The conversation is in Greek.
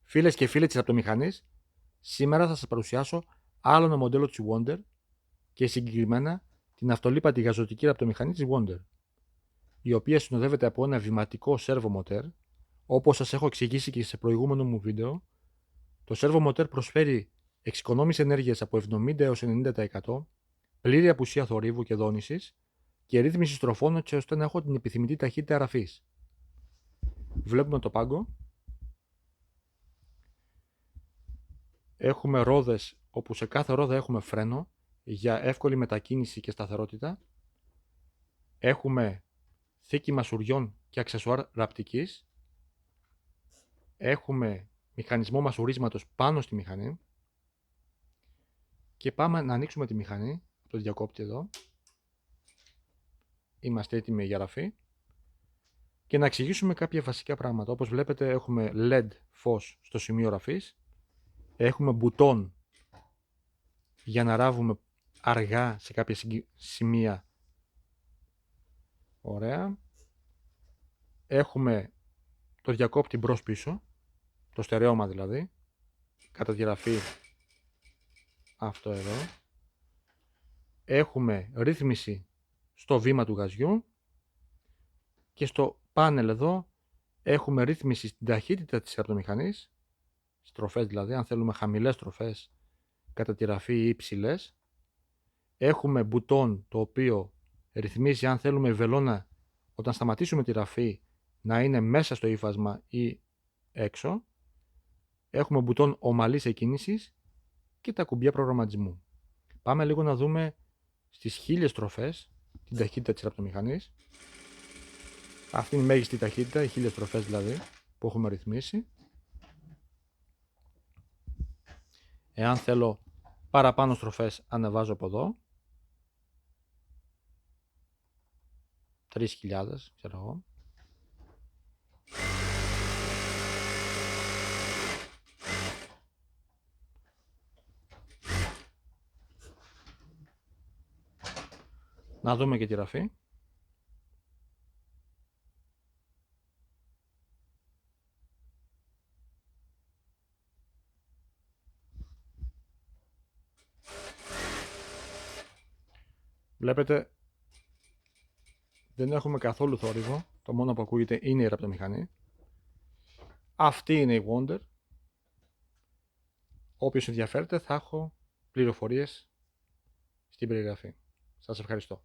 Φίλες και φίλοι της ραπτομηχανής, σήμερα θα σας παρουσιάσω άλλο ένα μοντέλο της Wonder και συγκεκριμένα την αυτολίπαντη γαζωτική ραπτομηχανή της Wonder, η οποία συνοδεύεται από ένα βηματικό σέρβο μοτέρ. Όπως σας έχω εξηγήσει και σε προηγούμενο μου βίντεο, το σέρβο μοτέρ προσφέρει εξοικονόμηση ενέργειας από 70 έως 90%, πλήρη απουσία θορύβου και δόνησης και ρύθμιση στροφών έτσι ώστε να έχω την επιθυμητή ταχύτητα αραφής. Βλέπουμε το πάγκο. Έχουμε ρόδες όπου σε κάθε ρόδα έχουμε φρένο για εύκολη μετακίνηση και σταθερότητα. Έχουμε θήκη μασουριών και αξεσουάρ ραπτικής. Έχουμε μηχανισμό μασουρίσματος πάνω στη μηχανή. Και πάμε να ανοίξουμε τη μηχανή από το διακόπτη εδώ. Είμαστε έτοιμοι για ραφή. Και να εξηγήσουμε κάποια βασικά πράγματα. Όπως βλέπετε έχουμε LED φως στο σημείο ραφής. Έχουμε μπουτόν για να ράβουμε αργά σε κάποια σημεία. Ωραία. Έχουμε το διακόπτη μπρος πίσω, το στερεώμα δηλαδή, κατά τη ραφή αυτό εδώ. Έχουμε ρύθμιση στο βήμα του γαζιού και στο πάνελ εδώ έχουμε ρύθμιση στην ταχύτητα της ραπτομηχανής, στροφές δηλαδή, αν θέλουμε χαμηλές στροφές κατά τη ραφή ή υψηλές. Έχουμε μπουτόν το οποίο ρυθμίζει αν θέλουμε η βελόνα όταν σταματήσουμε τη ραφή να είναι μέσα στο ύφασμα ή έξω. Έχουμε μπουτόν ομαλής εκκίνησης και τα κουμπιά προγραμματισμού. Πάμε λίγο να δούμε στις 1000 στροφές την ταχύτητα της ραπτομηχανής. Αυτή είναι η μέγιστη ταχύτητα, οι 1000 στροφές δηλαδή που έχουμε ρυθμίσει. Εάν θέλω παραπάνω στροφές ανεβάζω από εδώ. 3000 ξέρω εγώ. Να δούμε και τη ραφή. Βλέπετε δεν έχουμε καθόλου θόρυβο. Το μόνο που ακούγεται είναι η ραπτομηχανή. Αυτή είναι η Wonder. Όποιος ενδιαφέρεται θα έχω πληροφορίες στην περιγραφή. Σας ευχαριστώ.